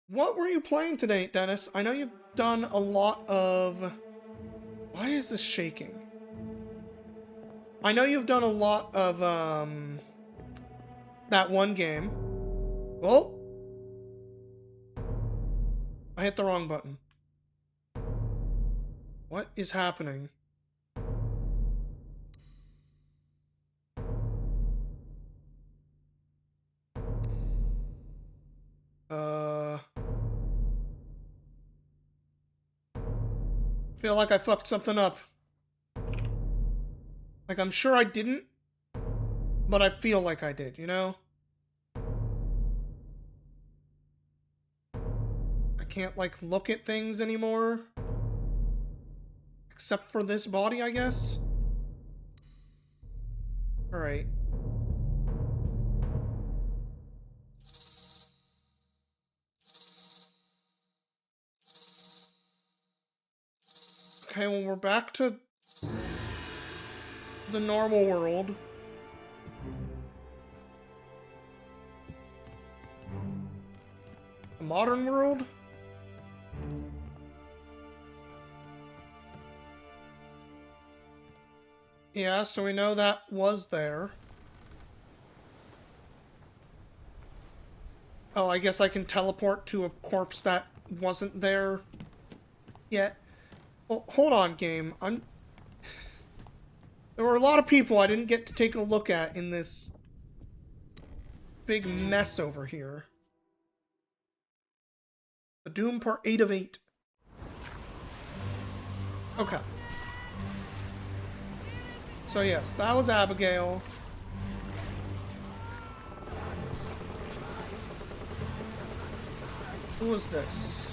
What were you playing today, Dennis? I know you've done a lot of... Why is this shaking? I know you've done a lot of, that one game. Oh! I hit the wrong button. What is happening? Feel like I fucked something up. Like, I'm sure I didn't, but I feel like I did, you know? I can't, like, look at things anymore. Except for this body, I guess? Alright. Okay, well, we're back to the normal world. The modern world? Yeah, so we know that was there. Oh, I guess I can teleport to a corpse that wasn't there yet. Well, hold on, game. There were a lot of people I didn't get to take a look at in this big mess over here. The Doom Part 8 of 8. Okay. So yes, that was Abigail. Who was this?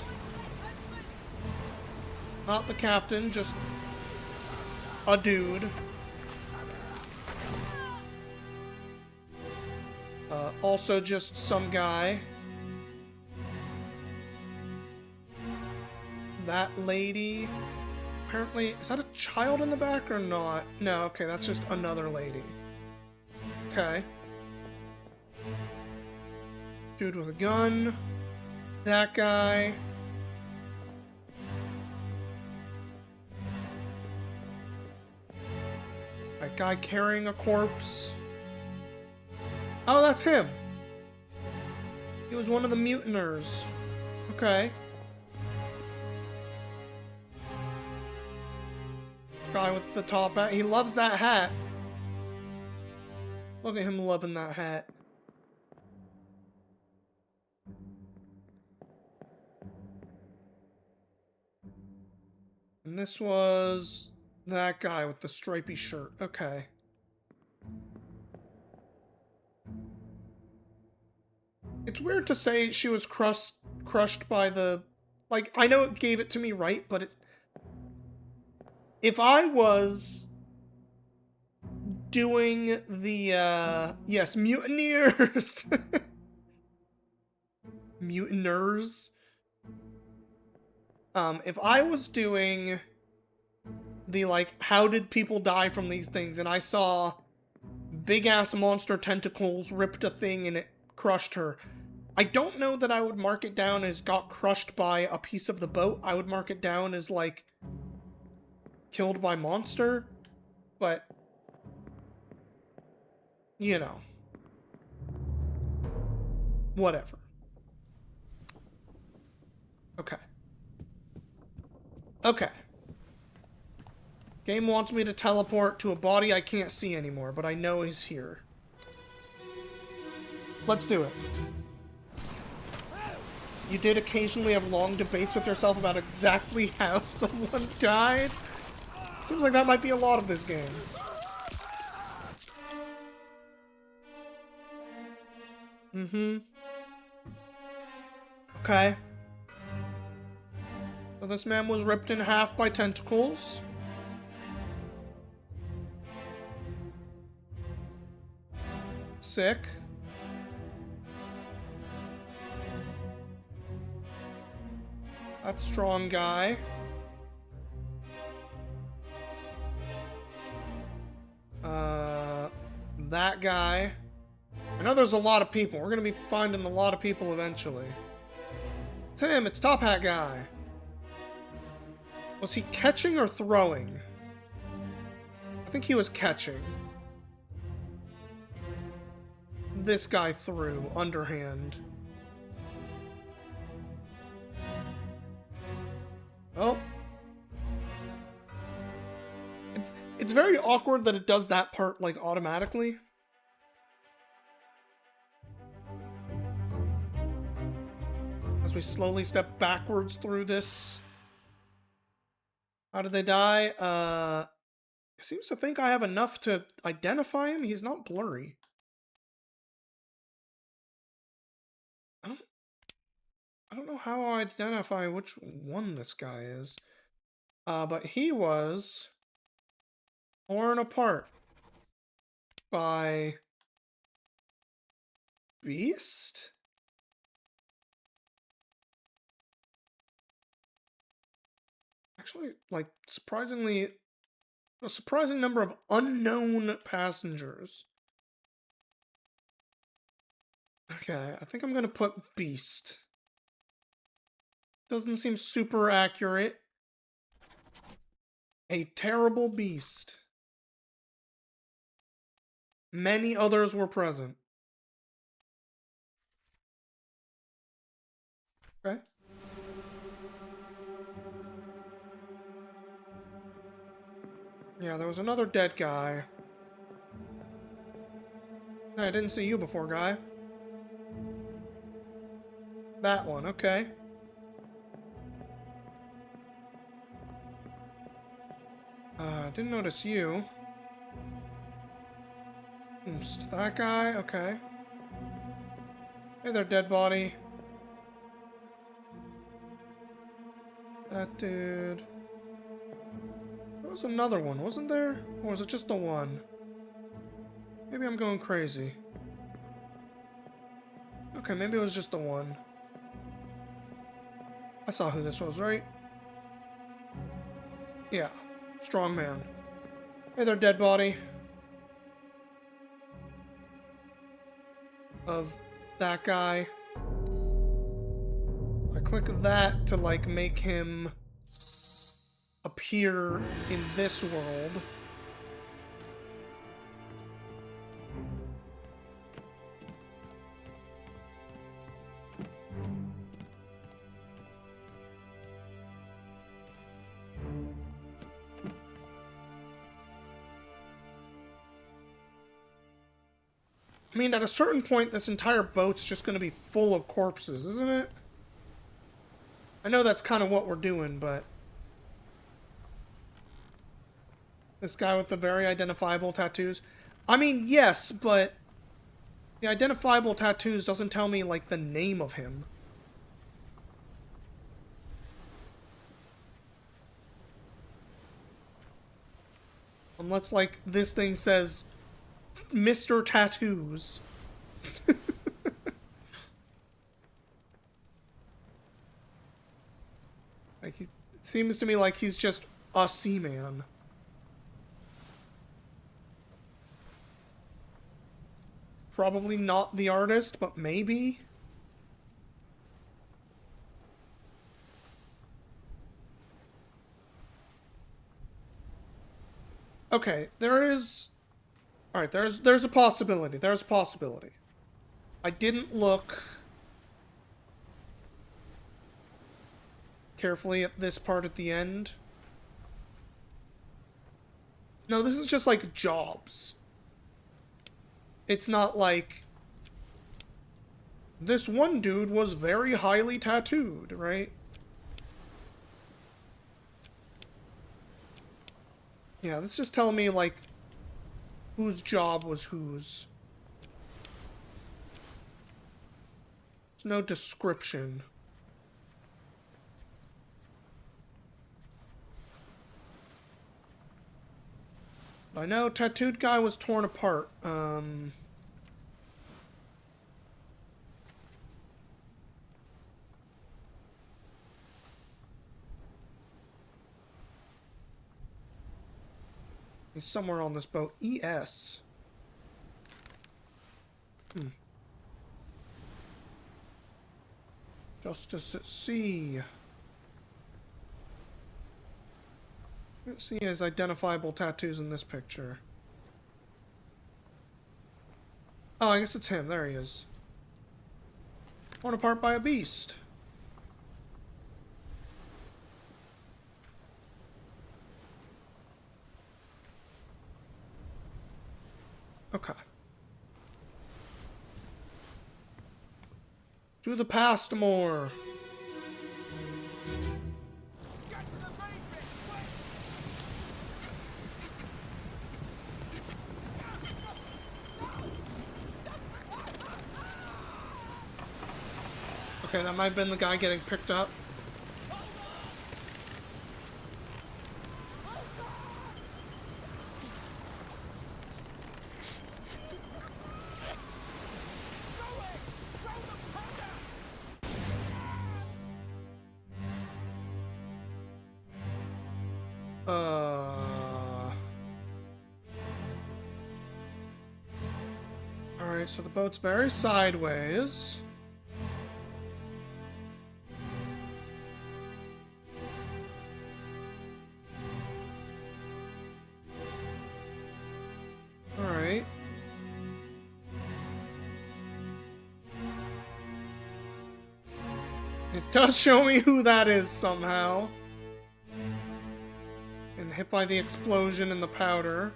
Not the captain, just a dude. Also just some guy. That lady. Apparently, is that a child in the back or not? No, okay, that's just another lady. Okay. Dude with a gun. That guy. That guy carrying a corpse. Oh, that's him. He was one of the mutineers. Okay. Guy with the top hat. He loves that hat. Look at him loving that hat. And this was that guy with the stripy shirt. Okay. It's weird to say she was crushed by the... Like, I know it gave it to me right, but it's... If I was doing the, yes, mutineers. Mutiners. If I was doing the, like, how did people die from these things, and I saw big-ass monster tentacles ripped a thing and it crushed her, I don't know that I would mark it down as got crushed by a piece of the boat. I would mark it down as, like, killed by monster, but, you know. Whatever. Okay. Okay. Game wants me to teleport to a body I can't see anymore, but I know he's here. Let's do it. You did occasionally have long debates with yourself about exactly how someone died? Seems like that might be a lot of this game. Mm-hmm. Okay. So this man was ripped in half by tentacles. Sick. That strong guy. That guy. I know there's a lot of people. We're gonna be finding a lot of people eventually. him. It's Top Hat Guy. Was he catching or throwing? I think he was catching. This guy threw, underhand. Oh. It's very awkward that it does that part, like, automatically. As we slowly step backwards through this. How did they die? He seems to think I have enough to identify him. He's not blurry. I don't know how I identify which one this guy is. But he was torn apart by Beast? Actually, like, surprisingly, a surprising number of unknown passengers. Okay, I think I'm gonna put Beast. Doesn't seem super accurate. A terrible beast. Many others were present. Okay. Yeah, there was another dead guy. I didn't see you before, guy. That one, okay. Didn't notice you. Oops, that guy, okay. Hey there, dead body. That dude. There was another one, wasn't there? Or was it just the one? Maybe I'm going crazy. Okay, maybe it was just the one. I saw who this was, right? Yeah. Strong man. Hey there, dead body. Of that guy. I click that to, like, make him appear in this world. I mean, at a certain point, this entire boat's just going to be full of corpses, isn't it? I know that's kind of what we're doing, but... This guy with the very identifiable tattoos. I mean, yes, but... The identifiable tattoos doesn't tell me, like, the name of him. Unless, like, this thing says... Mr. Tattoos. Like, it seems to me like he's just a seaman. Probably not the artist, but maybe. Okay, there is... Alright, there's a possibility. There's a possibility. I didn't look carefully at this part at the end. No, this is just like jobs. It's not like... This one dude was very highly tattooed, right? Yeah, this just telling me, like, whose job was whose. There's no description. I know tattooed guy was torn apart. He's somewhere on this boat. ES. Justice at sea. Let's see his identifiable tattoos in this picture. Oh, I guess it's him. There he is. Torn apart by a beast. Okay. Do the past more. Okay, that might have been the guy getting picked up. Alright, so the boat's very sideways. Alright. It does show me who that is somehow. And hit by the explosion and the powder.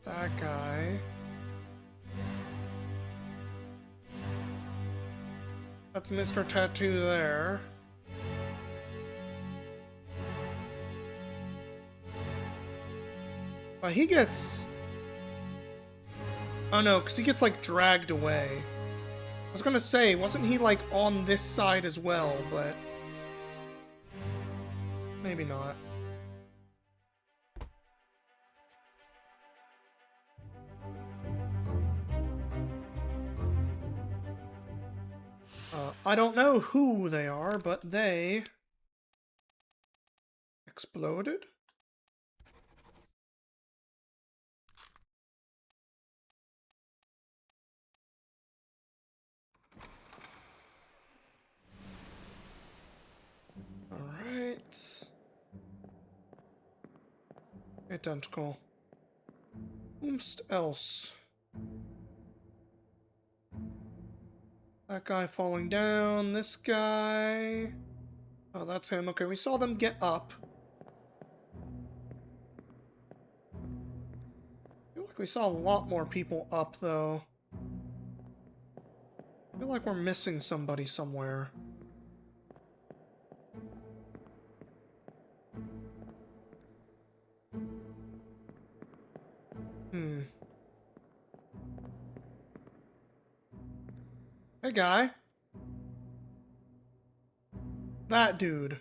That guy. That's Mr. Tattoo there. But he gets... Oh no, because he gets, like, dragged away. I was gonna say, wasn't he, like, on this side as well, but... Maybe not. I don't know who they are, but they... exploded? Alright. Identical. Whomst else? That guy falling down, this guy... Oh, that's him. Okay, we saw them get up. I feel like we saw a lot more people up, though. I feel like we're missing somebody somewhere. Hey, guy. That dude.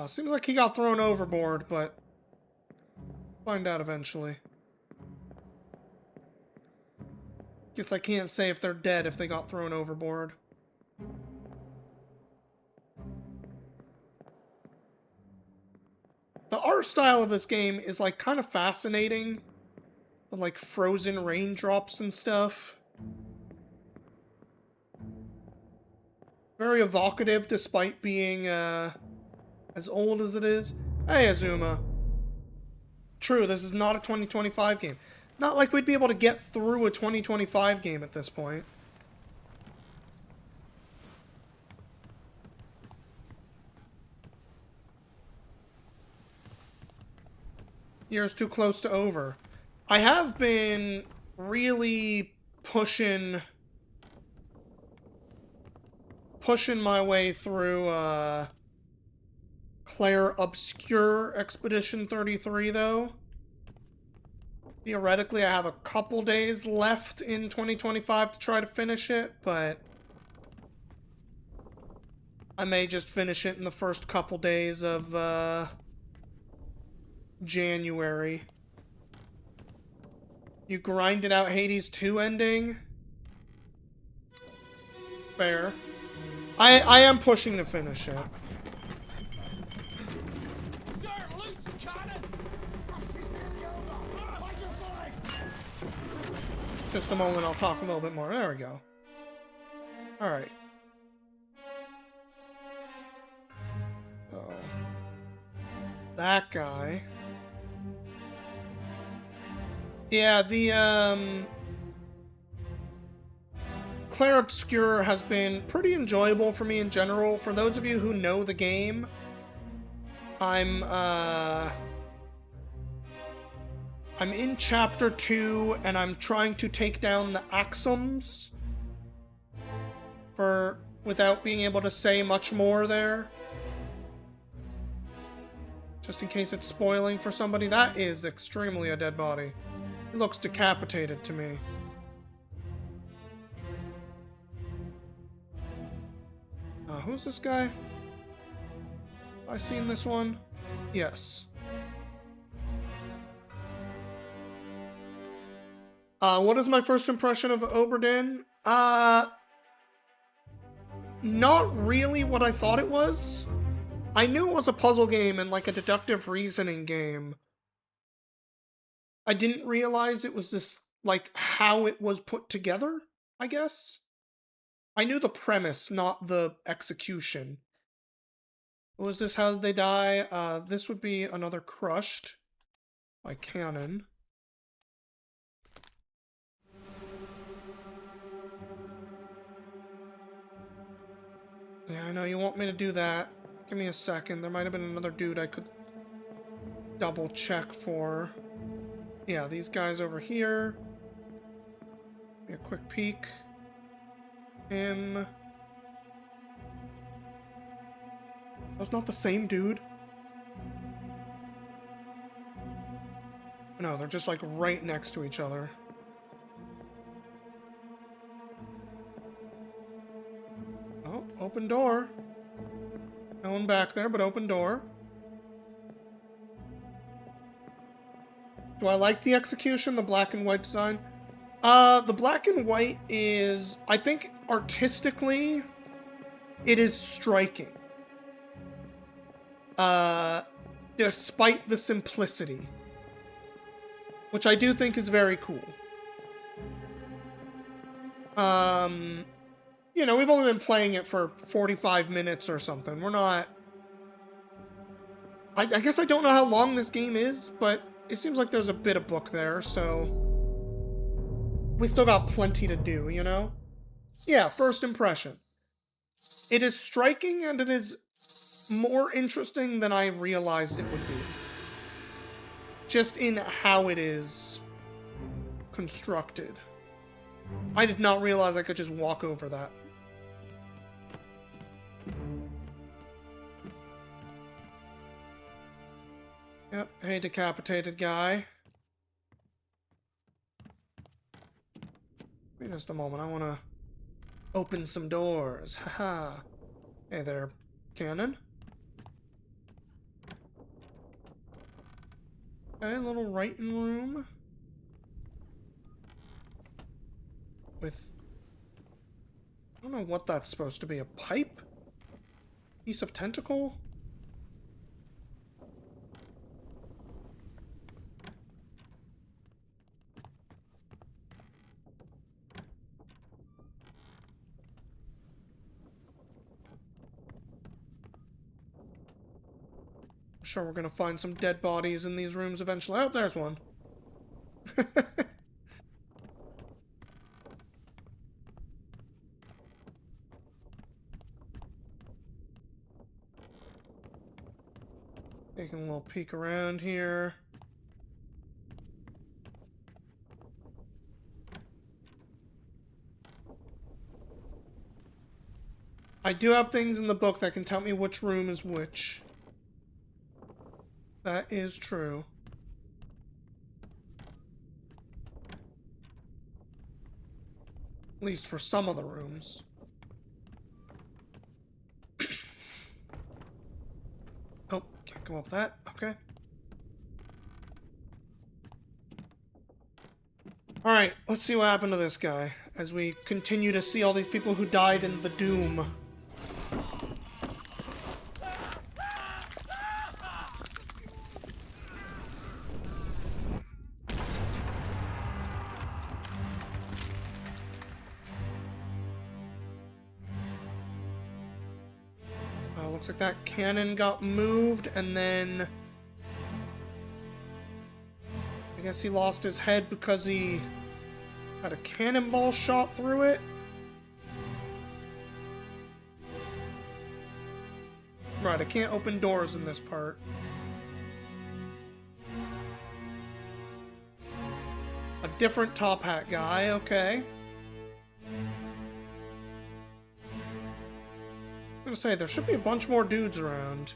Seems like he got thrown overboard, but... find out eventually. Guess I can't say if they're dead if they got thrown overboard. The art style of this game is, like, kind of fascinating. The, like, frozen raindrops and stuff. Very evocative despite being, as old as it is. Hey, Azuma. True, this is not a 2025 game. Not like we'd be able to get through a 2025 game at this point. Year's too close to over. I have been really pushing my way through Claire Obscure Expedition 33, though. Theoretically, I have a couple days left in 2025 to try to finish it, but I may just finish it in the first couple days of January. You grinded out Hades 2 ending? Fair. I am pushing to finish it. Just a moment, I'll talk a little bit more. There we go. Alright. Oh. That guy. Yeah, the, Clair Obscur has been pretty enjoyable for me in general. For those of you who know the game, I'm in Chapter 2, and I'm trying to take down the Axums without being able to say much more there. Just in case it's spoiling for somebody. That is extremely a dead body. It looks decapitated to me. Who's this guy? Have I seen this one? Yes. What is my first impression of Obra Dinn? Not really what I thought it was. I knew it was a puzzle game and like a deductive reasoning game. I didn't realize it was this, like, how it was put together, I guess. I knew the premise, not the execution. Was this how they die? This would be another crushed by cannon. Yeah, I know you want me to do that. Give me a second. There might have been another dude I could double check for. Yeah, these guys over here. Be a quick peek. Him. That's not the same dude. No, they're just like right next to each other. Oh, open door. No one back there, but open door. Do I like the execution, the black and white design? The black and white is, I think, artistically, it is striking. Despite the simplicity. Which I do think is very cool. You know, we've only been playing it for 45 minutes or something. We're not... I guess I don't know how long this game is, but it seems like there's a bit of book there, so... we still got plenty to do, you know? Yeah, first impression. It is striking, and it is more interesting than I realized it would be. Just in how it is constructed. I did not realize I could just walk over that. Yep, hey, decapitated guy. Wait just a moment, I want to open some doors. Haha. Hey there, cannon. Okay, a little writing room. With... I don't know what that's supposed to be. A pipe? Piece of tentacle? Sure, we're gonna find some dead bodies in these rooms eventually. Oh, there's one. Taking a little peek around here. I do have things in the book that can tell me which room is which. That is true. At least for some of the rooms. Oh, can't go up that. Okay. Alright, let's see what happened to this guy as we continue to see all these people who died in the Doom. looks like that cannon got moved, and then I guess he lost his head because he had a cannonball shot through it. Right, I can't open doors in this part. A different top hat guy, okay. I'm gonna say, there should be a bunch more dudes around.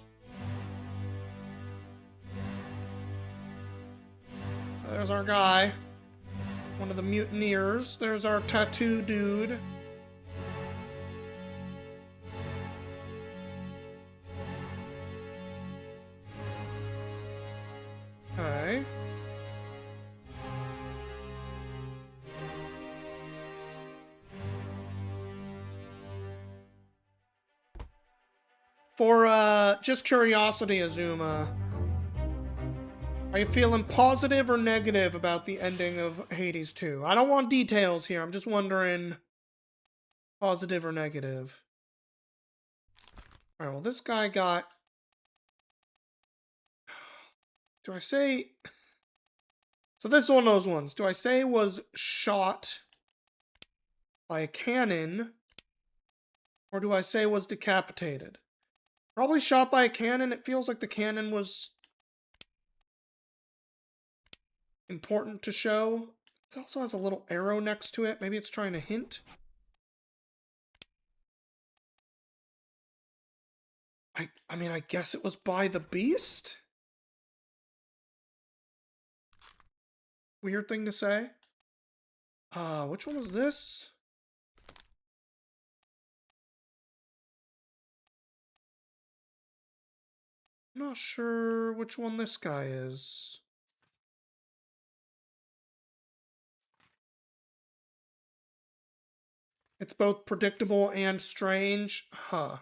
There's our guy. One of the mutineers. There's our tattoo dude. Okay. For, just curiosity, Azuma, are you feeling positive or negative about the ending of Hades 2? I don't want details here, I'm just wondering, positive or negative. Alright, well, this guy got... Do I say... So this is one of those ones. Do I say was shot by a cannon, or do I say was decapitated? Probably shot by a cannon. It feels like the cannon was important to show. It also has a little arrow next to it. Maybe it's trying to hint. I mean, I guess it was by the beast? Weird thing to say. Which one was this? I'm not sure which one this guy is. It's both predictable and strange. Huh.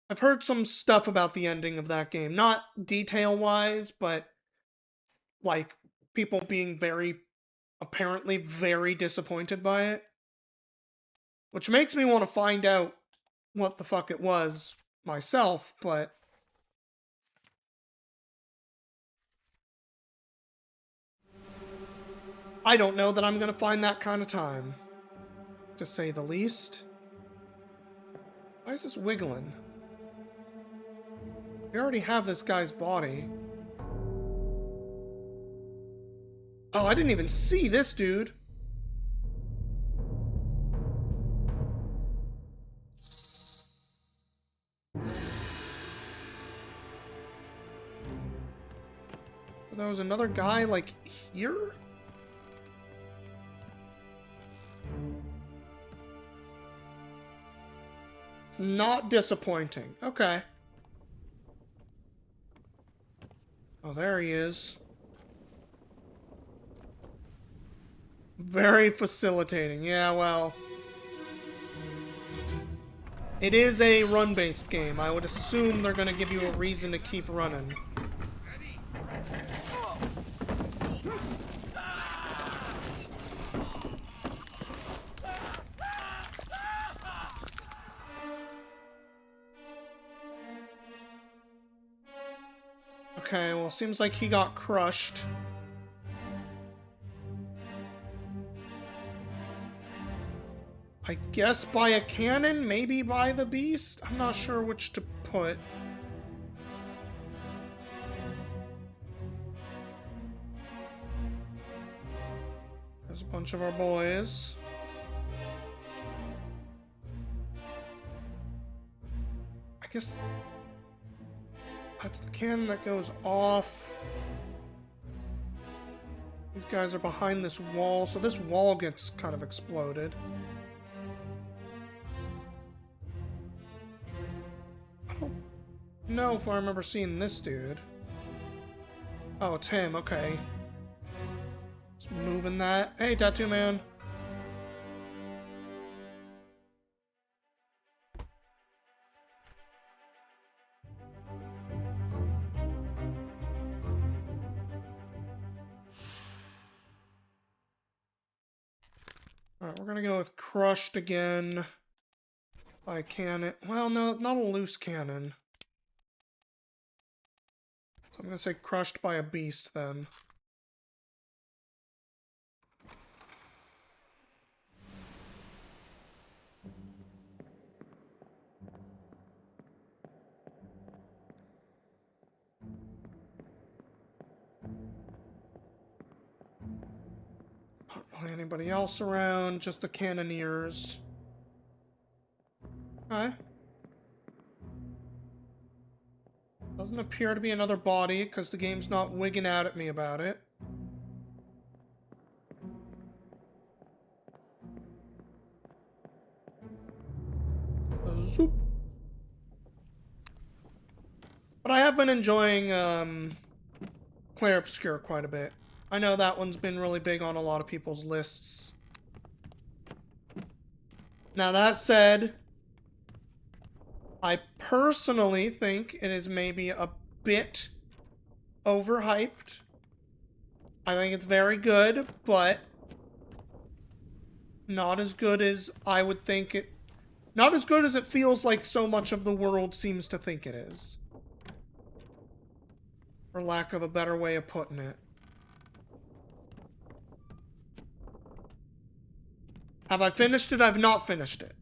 I've heard some stuff about the ending of that game. Not detail-wise, but, like, people being apparently very disappointed by it. Which makes me want to find out what the fuck it was myself, but... I don't know that I'm gonna find that kind of time, to say the least. Why is this wiggling? We already have this guy's body. Oh, I didn't even see this dude. There was another guy, like, here? It's not disappointing. Okay. Oh, there he is. Very facilitating. Yeah, well... It is a run-based game. I would assume they're gonna give you a reason to keep running. Okay, well, seems like he got crushed. I guess by a cannon, maybe by the beast? I'm not sure which to put. There's a bunch of our boys. I guess... That's the cannon that goes off. These guys are behind this wall, so this wall gets kind of exploded. I don't know if I remember seeing this dude. Oh, it's him, okay. Just moving that. Hey, Tattoo Man. Alright, we're gonna go with crushed again. By cannon. Well, no, not a loose cannon. So I'm gonna say crushed by a beast then. Not really anybody else around, just the cannoneers. Okay. Doesn't appear to be another body, because the game's not wigging out at me about it. Zoop. But I have been enjoying, Clair Obscur quite a bit. I know that one's been really big on a lot of people's lists. Now, that said, I personally think it is maybe a bit overhyped. I think it's very good, but not as good as I would think it... Not as good as it feels like so much of the world seems to think it is. For lack of a better way of putting it. Have I finished it? I've not finished it.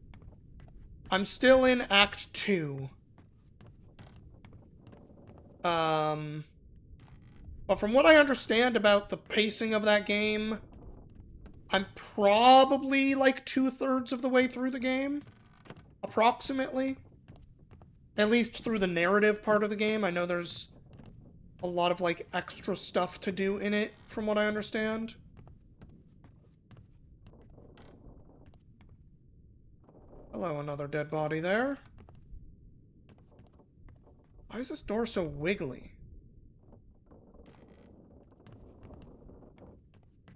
I'm still in Act 2. But from what I understand about the pacing of that game, I'm probably like 2/3 of the way through the game. Approximately. At least through the narrative part of the game. I know there's a lot of like extra stuff to do in it, from what I understand. Hello, another dead body there. Why is this door so wiggly?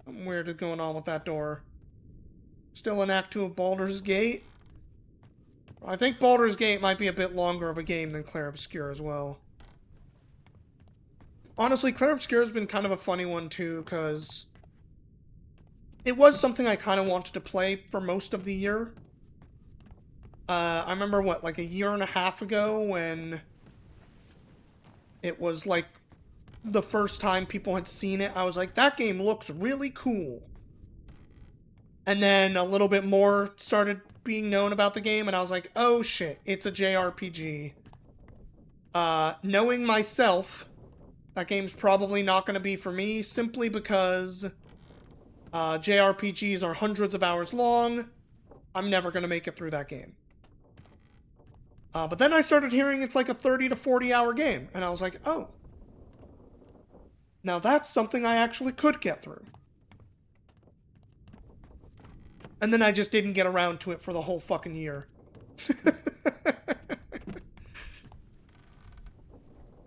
Something weird is going on with that door. Still in Act 2 of Baldur's Gate. I think Baldur's Gate might be a bit longer of a game than Clair Obscur as well. Honestly, Clair Obscur has been kind of a funny one too, because it was something I kind of wanted to play for most of the year. I remember, what, like a year and a half ago when it was like the first time people had seen it, I was like, that game looks really cool. And then a little bit more started being known about the game, and I was like, oh shit, it's a JRPG. Knowing myself, that game's probably not going to be for me, simply because JRPGs are hundreds of hours long. I'm never going to make it through that game. But then I started hearing it's like a 30 to 40 hour game, and I was like, oh. Now that's something I actually could get through. And then I just didn't get around to it for the whole fucking year.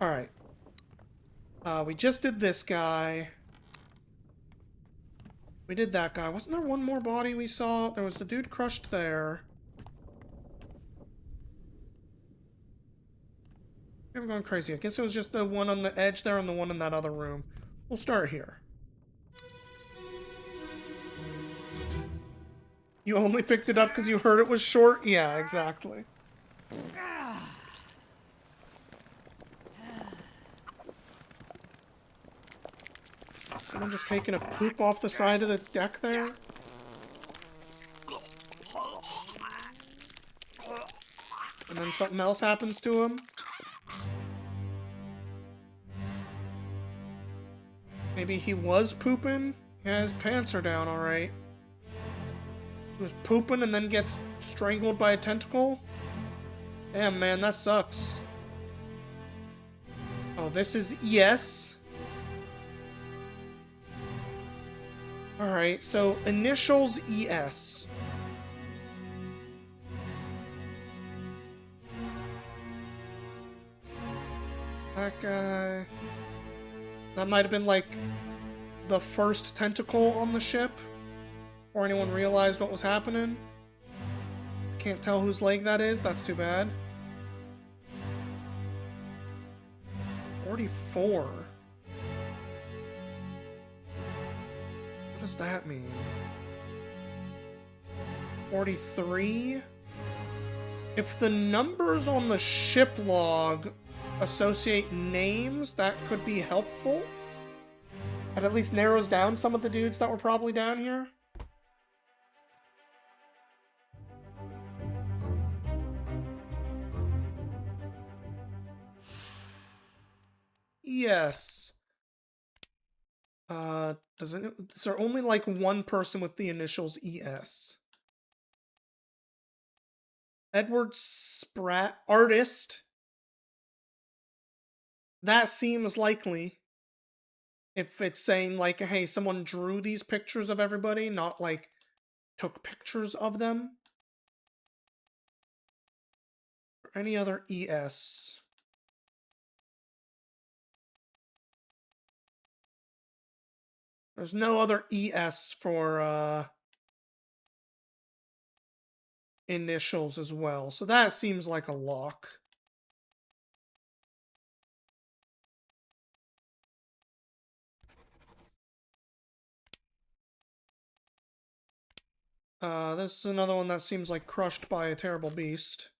Alright. We just did this guy. We did that guy. Wasn't there one more body we saw? There was the dude crushed there. I'm going crazy. I guess it was just the one on the edge there and the one in that other room. We'll start here. You only picked it up because you heard it was short? Yeah, exactly. Someone just taking a poop off the side of the deck there? And then something else happens to him? Maybe he was pooping? Yeah, his pants are down, alright. He was pooping and then gets strangled by a tentacle? Damn, man, that sucks. Oh, this is ES? Alright, so initials ES. That guy... That might have been, like, the first tentacle on the ship. Or anyone realized what was happening. Can't tell whose leg that is. That's too bad. 44. What does that mean? 43. If the numbers on the ship log associate names, that could be helpful. It at least narrows down some of the dudes that were probably down here. Yes. Is there only like one person with the initials ES? Edward Spratt, artist. That seems likely. If it's saying like, hey, someone drew these pictures of everybody, not like took pictures of them. Or any other ES. There's no other ES for initials as well. So that seems like a lock. This is another one that seems like crushed by a terrible beast.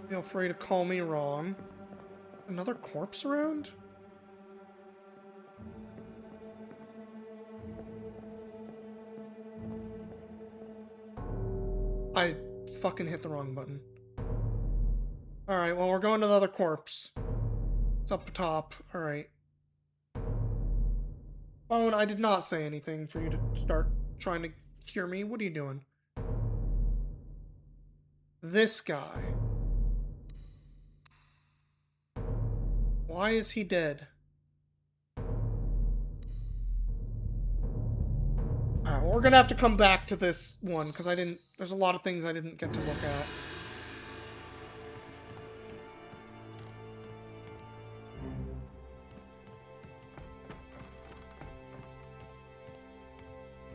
Feel free to call me wrong. Another corpse around? I fucking hit the wrong button. Alright, well, we're going to the other corpse. It's up top. Alright. Phone, I did not say anything for you to start trying to hear me. What are you doing? This guy. Why is he dead? Alright, well, we're gonna have to come back to this one, because there's a lot of things I didn't get to look at.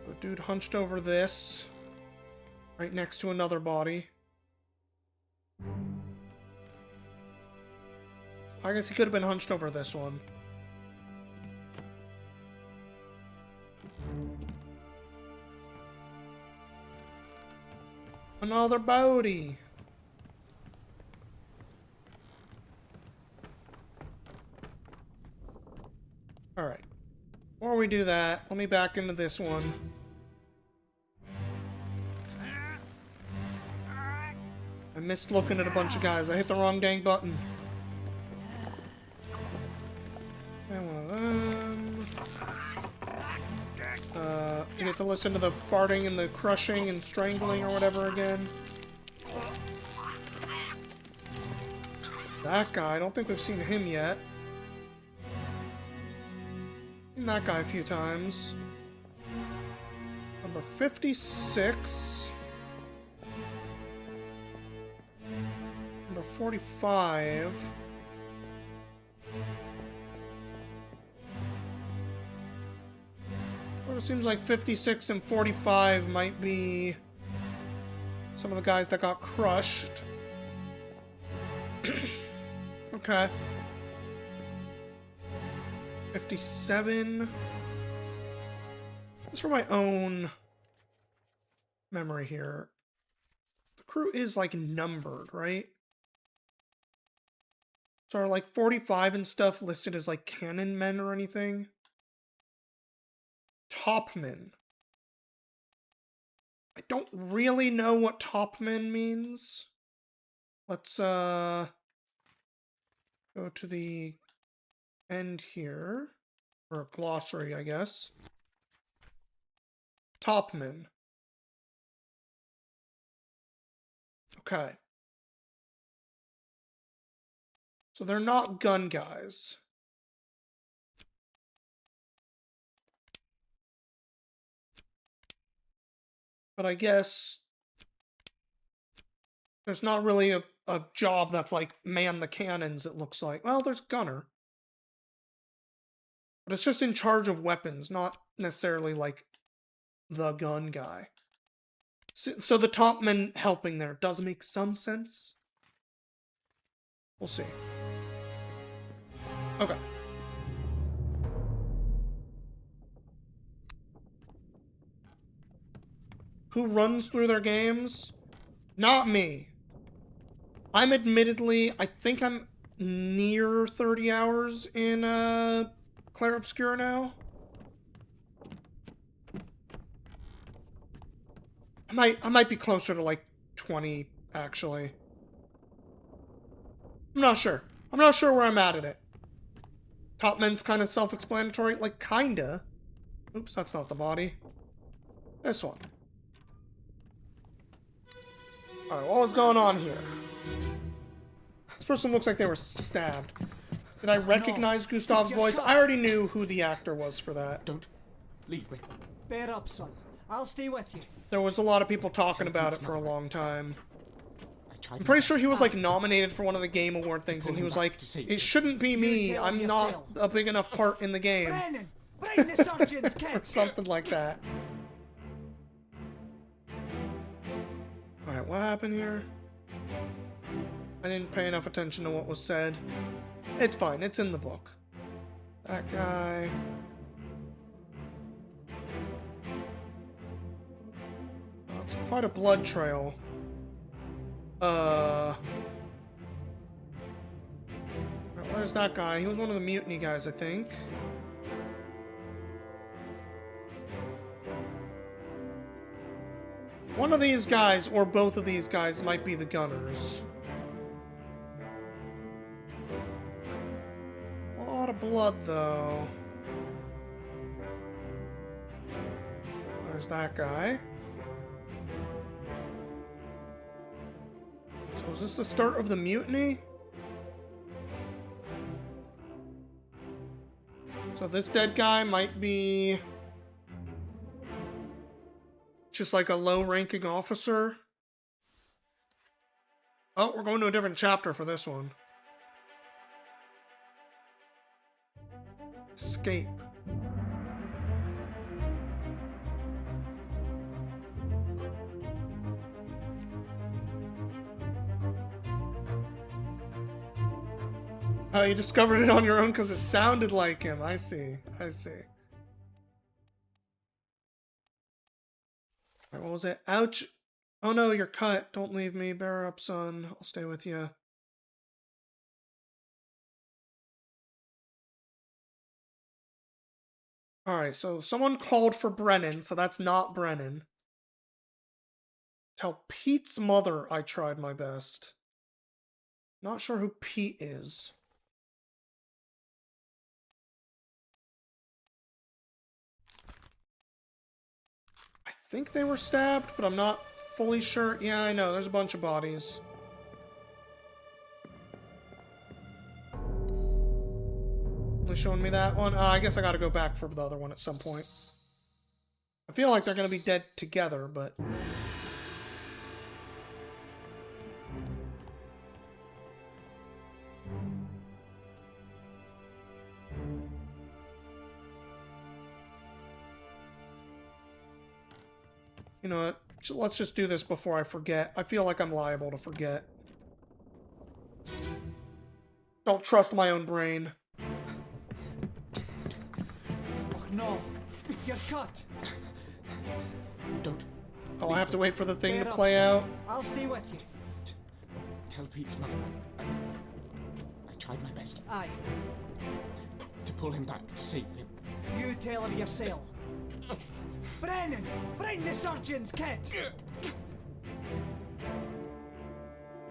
The dude hunched over this, right next to another body. I guess he could have been hunched over this one. Another body. Alright. Before we do that, let me back into this one. I missed looking at a bunch of guys. I hit the wrong dang button. And one of them. You get to listen to the farting and the crushing and strangling or whatever again. That guy, I don't think we've seen him yet. Seen that guy a few times. Number 56. Number 45. Well, it seems like 56 and 45 might be some of the guys that got crushed. Okay. 57. Just for my own memory here. The crew is like numbered, right? So are like 45 and stuff listed as like cannon men or anything? Topmen. I don't really know what topmen means. Let's go to the end here. Or glossary, I guess. Topmen. Okay. So they're not gun guys. But I guess there's not really a job that's like man the cannons, it looks like. Well, there's gunner. But it's just in charge of weapons, not necessarily like the gun guy. So the topman helping there does make some sense. We'll see. Okay. who runs through their games. Not me. I'm admittedly, I think I'm near 30 hours in Clair Obscur now. I might be closer to like 20, actually. I'm not sure. I'm not sure where I'm at it. Top Men's kind of self-explanatory. Like, kinda. Oops, that's not the body. This one. Alright, what was going on here? This person looks like they were stabbed. Did I recognize Gustav's voice? I already knew who the actor was for that. Don't leave me. Bear up, son. I'll stay with you. There was a lot of people talking about it for a long time. I'm pretty sure he was like nominated for one of the Game Award things, and he was like, "It shouldn't be me. I'm not a big enough part in the game." Brennan, bring the surgeon's kit. Or something like that. Alright, what happened here? I didn't pay enough attention to what was said. It's fine, it's in the book. That guy. Oh, it's quite a blood trail. Well, there's that guy. He was one of the mutiny guys, I think. One of these guys, or both of these guys, might be the gunners. A lot of blood, though. There's that guy. So is this the start of the mutiny? So this dead guy might be just like a low-ranking officer. Oh, we're going to a different chapter for this one. Escape. Oh, you discovered it on your own because it sounded like him. I see. I see. What was it? Ouch. Oh no, you're cut. Don't leave me. Bear up, son. I'll stay with you. Alright, so someone called for Brennan, so that's not Brennan. Tell Pete's mother I tried my best. Not sure who Pete is. I think they were stabbed, but I'm not fully sure. Yeah, I know. There's a bunch of bodies. Only showing me that one. I guess I gotta go back for the other one at some point. I feel like they're gonna be dead together, but... You know what? Let's just do this before I forget. I feel like I'm liable to forget. Don't trust my own brain. Oh no, you're cut. Don't. Oh, I have to wait for the thing Bear to up, play son. out. I'll stay with you. Tell Pete's mother I tried my best Aye, to pull him back, to save him. you tell her yourself. Brennan, bring the surgeon's kit.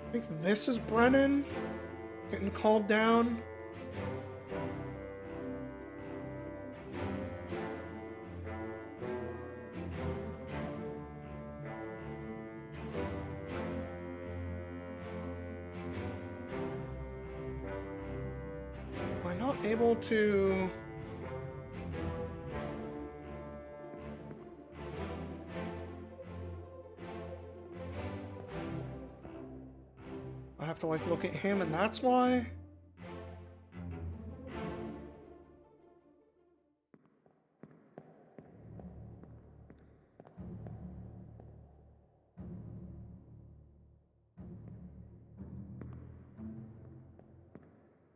I think this is Brennan getting called down. Am I not able to... I have to like look at him and that's why?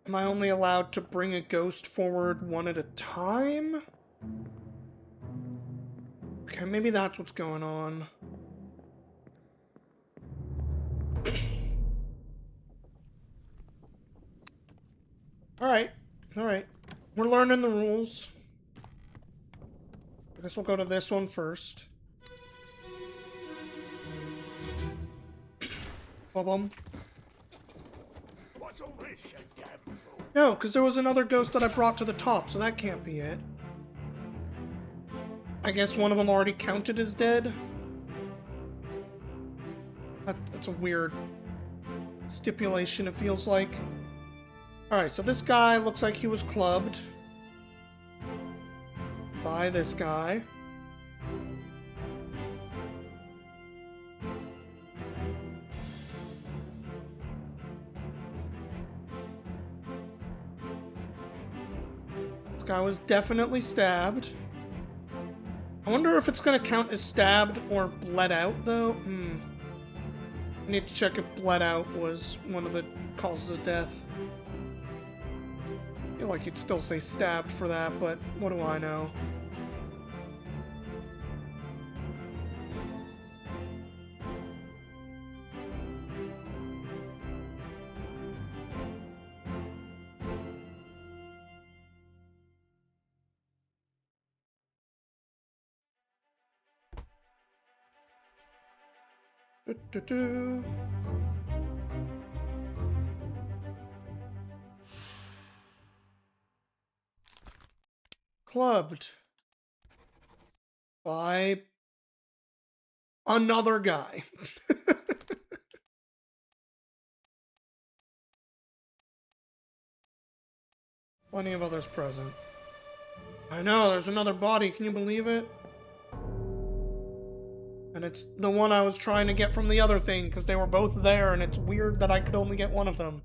Am I only allowed to bring a ghost forward one at a time? Okay, maybe that's what's going on. Alright. Alright. We're learning the rules. I guess we'll go to this one first. Bum. What's all this, you damn fool? No, because there was another ghost that I brought to the top, so that can't be it. I guess one of them already counted as dead. That's a weird stipulation, it feels like. Alright, so this guy looks like he was clubbed by this guy. This guy was definitely stabbed. I wonder if it's gonna count as stabbed or bled out, though. I need to check if bled out was one of the causes of death. I feel like you'd still say stabbed for that, but what do I know? Do-do-do. Clubbed by another guy. Plenty of others present. I know, there's another body, can you believe it? And it's the one I was trying to get from the other thing, because they were both there, and it's weird that I could only get one of them.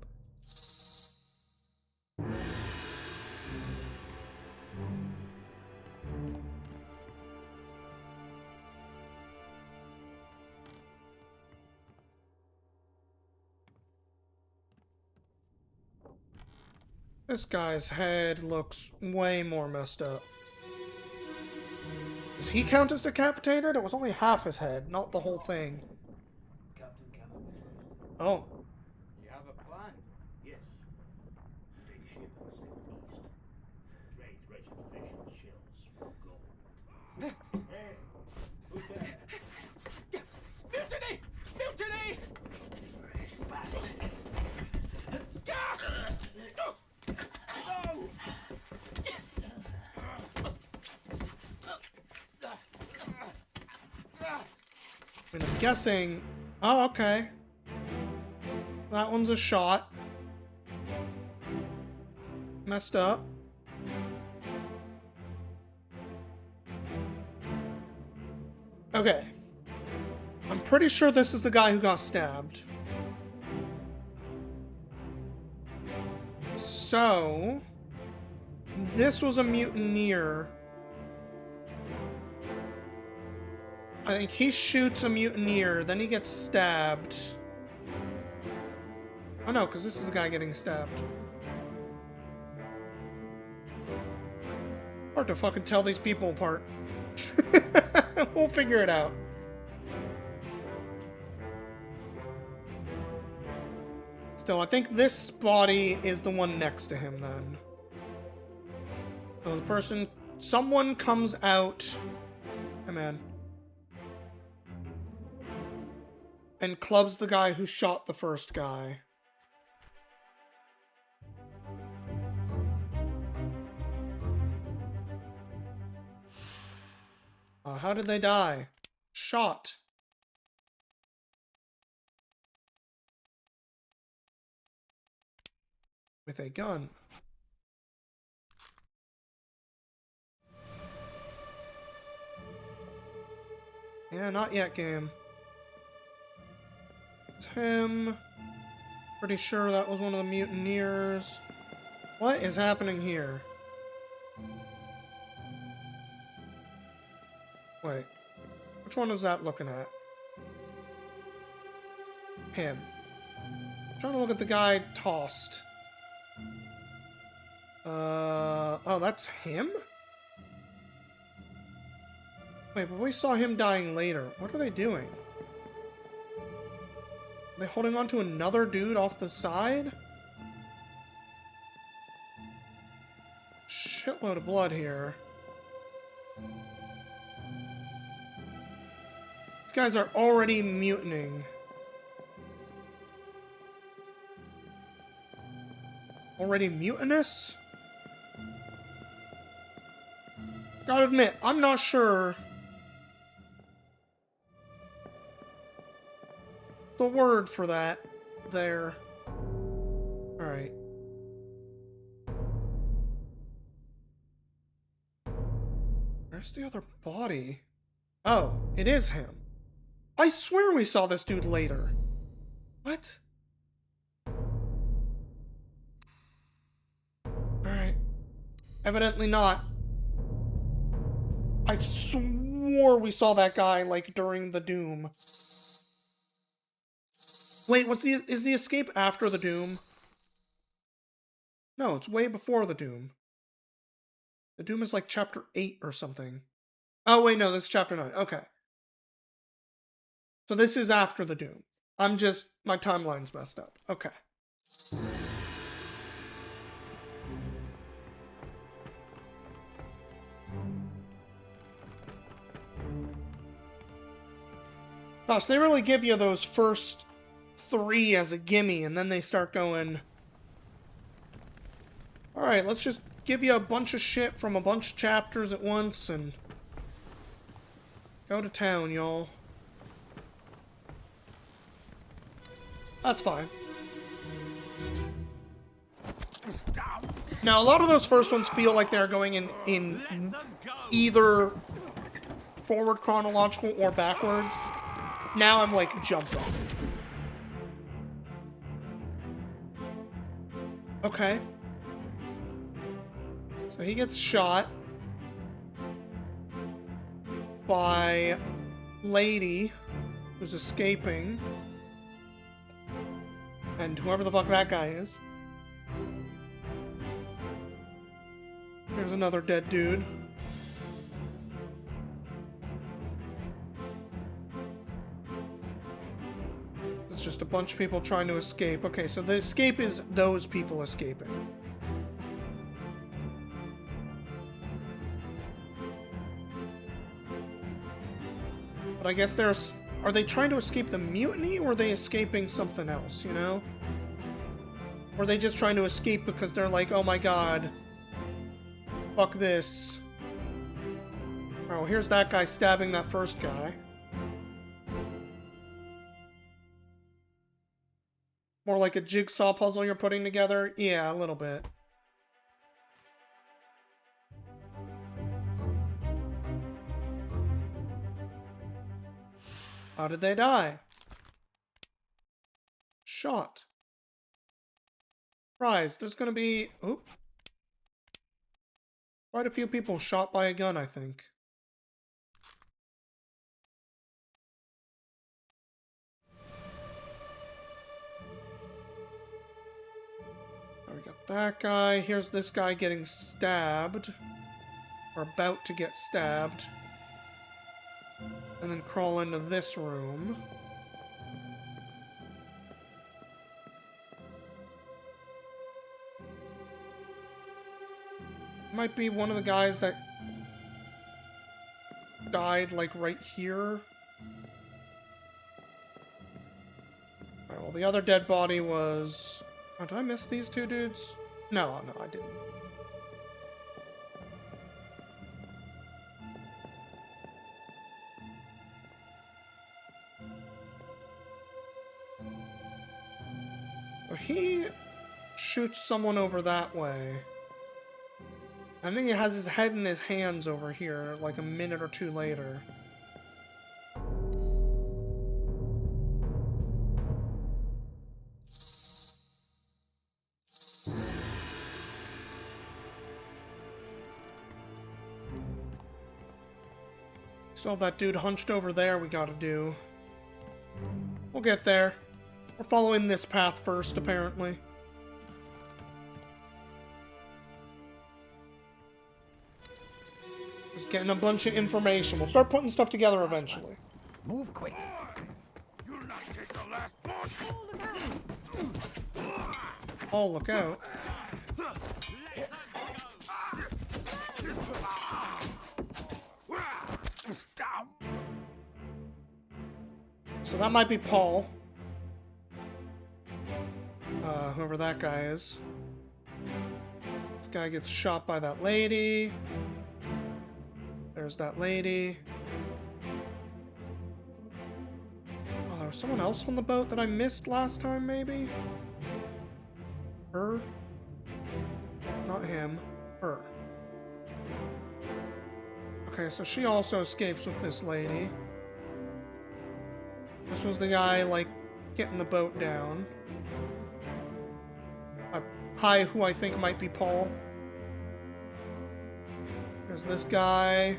This guy's head looks way more messed up. Does he count as decapitated? It was only half his head, not the whole thing. Captain Cameron. Oh. You have a plan? Yes. Take ship and sail east. Trade treasured fish and shells for gold. Hey, who's there? Mutiny! Mutiny! Fresh bastard. No! I mean, I'm guessing... Oh, okay. That one's a shot. Messed up. Okay. I'm pretty sure this is the guy who got stabbed. So... This was a mutineer. I think he shoots a mutineer, then he gets stabbed. Oh no, because this is the guy getting stabbed. Hard to fucking tell these people apart. We'll figure it out. Still, I think this body is the one next to him then. So the person... Someone comes out... Hey man. And clubs the guy who shot the first guy. How did they die? Shot. With a gun. Yeah, not yet, game. It's him. Pretty sure that was one of the mutineers. What is happening here? Wait. Which one is that looking at? Him. I'm trying to look at the guy tossed. Oh, that's him? Wait, but we saw him dying later. What are they doing? Are they holding on to another dude off the side? shitload of blood here. These guys are already mutinying. Already mutinous? Gotta admit, I'm not sure the word for that there. Alright. Where's the other body? Oh, it is him. I swear we saw this dude later. What? Alright. Evidently not. I swore we saw that guy, like, during the Doom. Wait, is the escape after the Doom? No, it's way before the Doom. The Doom is like chapter 8 or something. Oh, wait, no, this is chapter 9. Okay. So this is after the Doom. My timeline's messed up. Okay. Gosh, they really give you those first 3 as a gimme, and then they start going, alright, let's just give you a bunch of shit from a bunch of chapters at once, and go to town, y'all. That's fine. Now, a lot of those first ones feel like they're going in either forward chronological or backwards. Now I'm, like, jumping. Okay. So he gets shot by lady who's escaping. And whoever the fuck that guy is. There's another dead dude. It's just a bunch of people trying to escape. Okay, so the escape is those people escaping. But I guess are they trying to escape the mutiny, or are they escaping something else, you know? Or are they just trying to escape because they're like, oh my god, fuck this. Oh, here's that guy stabbing that first guy. More like a jigsaw puzzle you're putting together? Yeah, a little bit. How did they die? Shot. Surprise, there's gonna be... Oop. Quite a few people shot by a gun, I think. We got that guy. Here's this guy getting stabbed. Or about to get stabbed. And then crawl into this room. Might be one of the guys that died, like, right here. Alright, well, the other dead body was... Oh, did I miss these two dudes? No, I didn't. So he shoots someone over that way. I think he has his head in his hands over here, like a minute or two later. Still have that dude hunched over there we gotta do. We'll get there. We're following this path first, apparently. Just getting a bunch of information. We'll start putting stuff together eventually. Move quick. You'll not take the last punch. Oh, look out. that might be Paul. Whoever that guy is. This guy gets shot by that lady. There's that lady. Oh, there was someone else on the boat that I missed last time, maybe? Her? Not him. Her. Okay, so she also escapes with this lady. This was the guy, like, getting the boat down. Hi, who I think might be Paul. There's this guy.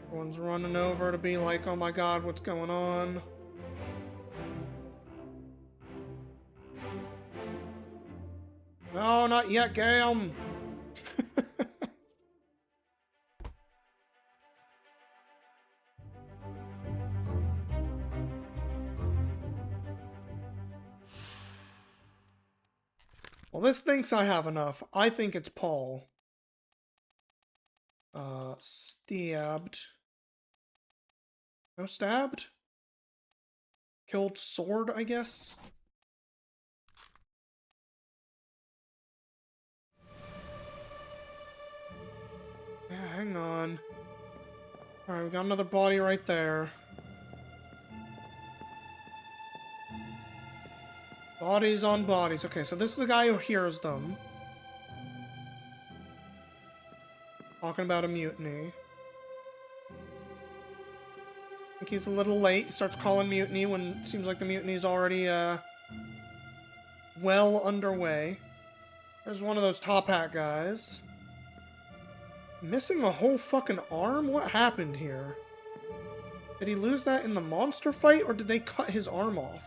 Everyone's running over to be like, oh my god, what's going on? No, not yet, Gale. Well, this thinks I have enough. I think it's Paul. Stabbed. No, stabbed? Killed sword, I guess? Yeah, hang on. Alright, we got another body right there. Bodies on bodies. Okay, so this is the guy who hears them. Talking about a mutiny. I think he's a little late. He starts calling mutiny when it seems like the mutiny is already, well underway. There's one of those top hat guys. Missing a whole fucking arm? What happened here? Did he lose that in the monster fight, or did they cut his arm off?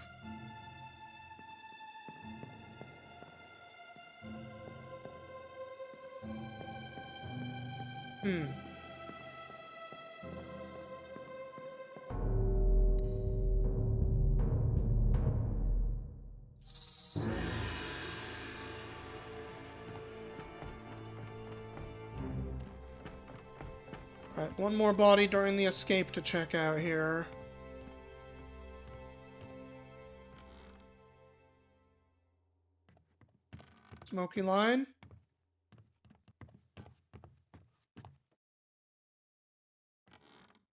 Alright, one more body during the escape to check out here. Smoky line.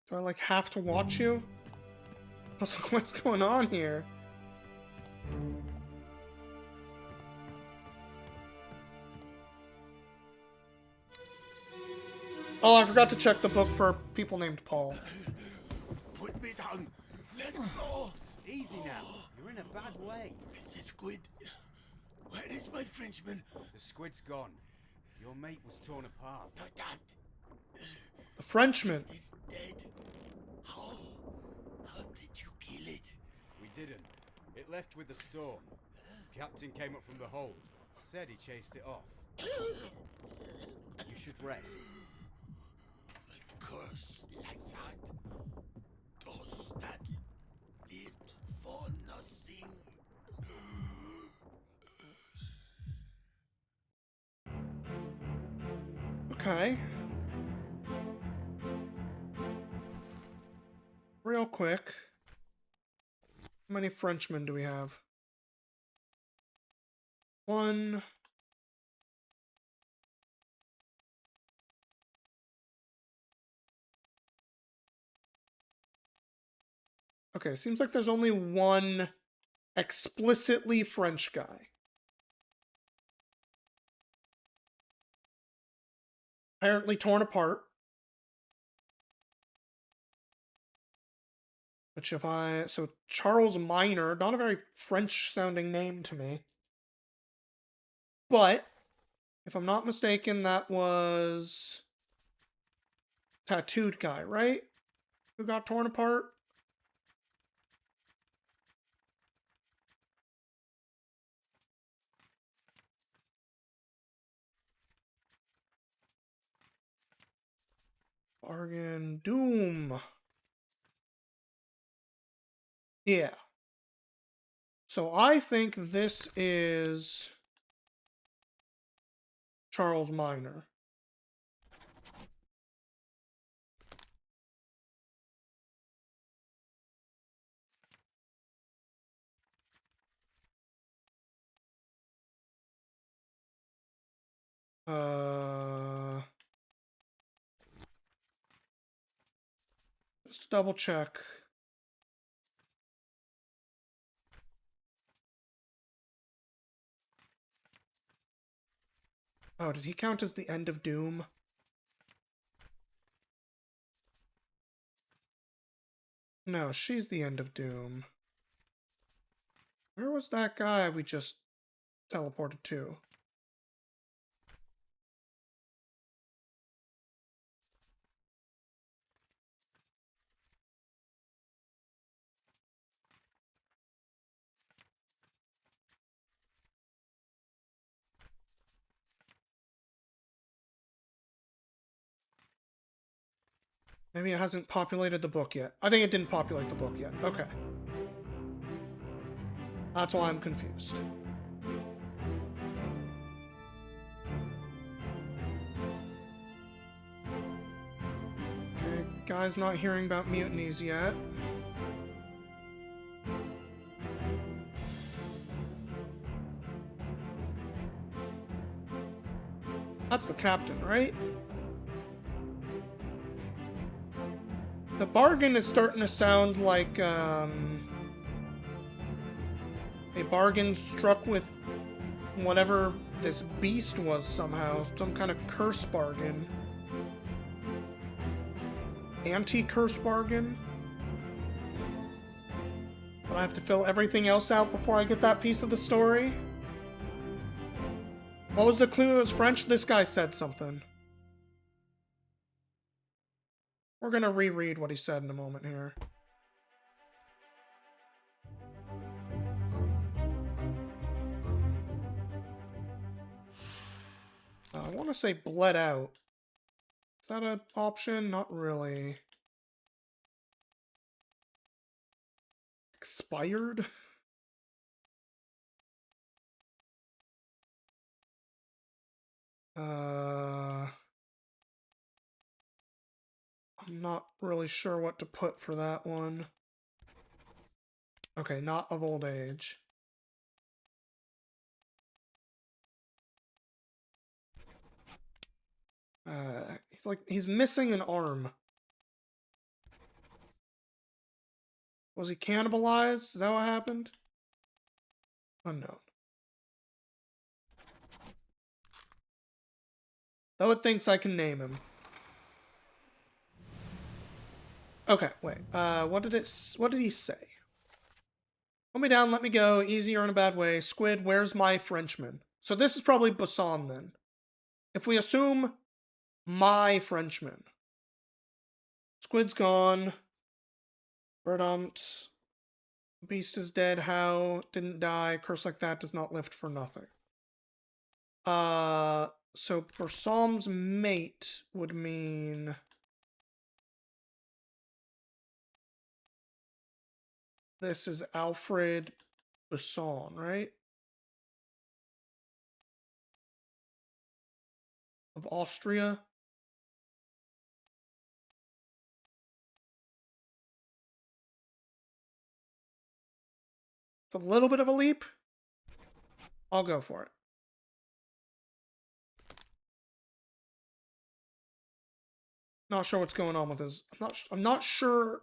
Do I, like, have to watch you? What's going on here? Oh, I forgot to check the book for people named Paul. Put me down. Let go. Easy now. You're in a bad way. It's the squid. Where is my Frenchman? The squid's gone. Your mate was torn apart. That A Frenchman. is dead. How? How did you kill it? We didn't. It left with the storm. Captain came up from the hold. Said he chased it off. You should rest. A curse like that does not live for nothing. Okay. Real quick. How many Frenchmen do we have? One. Okay, seems like there's only one explicitly French guy. Apparently torn apart. Which if I... So, Charles Minor, not a very French-sounding name to me. But, if I'm not mistaken, that was... Tattooed guy, right? Who got torn apart? Bargain Doom. Yeah. So I think this is Charles Minor. Just to double check. Oh, did he count as the end of Doom? No, she's the end of Doom. Where was that guy we just teleported to? Maybe it hasn't populated the book yet. I think it didn't populate the book yet. Okay. That's why I'm confused. Okay, guy's not hearing about mutinies yet. That's the captain, right? The bargain is starting to sound like, a bargain struck with whatever this beast was somehow. Some kind of curse bargain. Anti-curse bargain? But I have to fill everything else out before I get that piece of the story? What was the clue? It was French? This guy said something. We're gonna reread what he said in a moment here. I want to say bled out. Is that an option? Not really. Expired? I'm not really sure what to put for that one. Okay, not of old age. He's missing an arm. Was he cannibalized? Is that what happened? Unknown. Though it thinks I can name him. Okay, wait. What did he say? Put me down, let me go. Easy or in a bad way. Squid, where's my Frenchman? So this is probably Busan then. If we assume my Frenchman. Squid's gone. Verdumped. Beast is dead. How? Didn't die. Curse like that does not lift for nothing. So Bursam's mate would mean... This is Alfred Busan, right? Of Austria. It's a little bit of a leap. I'll go for it. Not sure what's going on with his... I'm not sure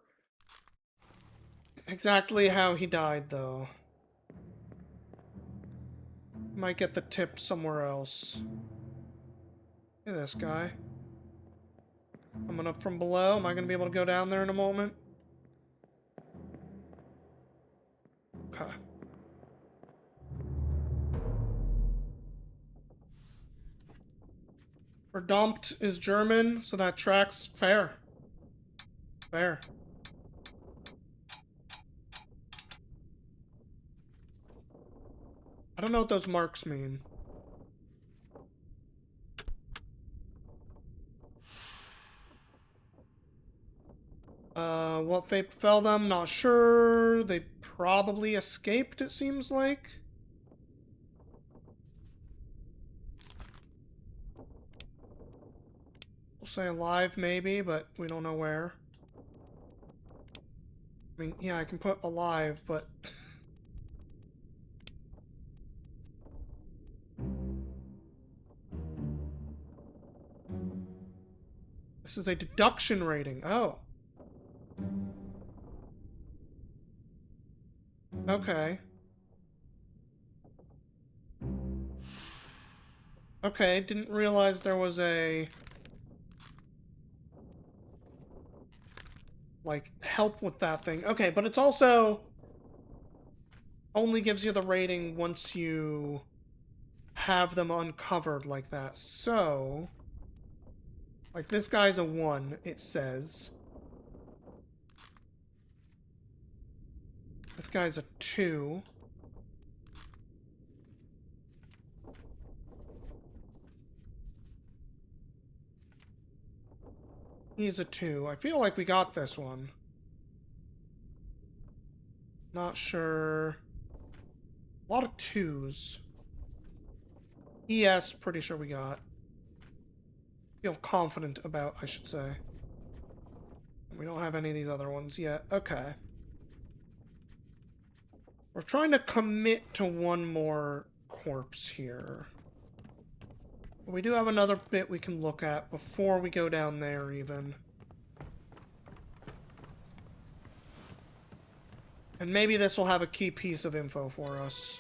exactly how he died, though. Might get the tip somewhere else. Look at this guy. Coming up from below. Am I going to be able to go down there in a moment? Okay. Verdumped is German, so that tracks. Fair. Fair. I don't know what those marks mean. What fate befell them? Not sure. They probably escaped, it seems like. We'll say alive, maybe, but we don't know where. I mean, yeah, I can put alive, but... This is a deduction rating. Oh. Okay. Okay, didn't realize there was a... like, help with that thing. Okay, but it's also... only gives you the rating once you have them uncovered like that. So... like, this guy's a 1, it says. This guy's a 2. He's a 2. I feel like we got this one. Not sure. A lot of 2s. ES, pretty sure we got. Feel confident about, I should say. We don't have any of these other ones yet. Okay. We're trying to commit to one more corpse here. We do have another bit we can look at before we go down there, even. And maybe this will have a key piece of info for us.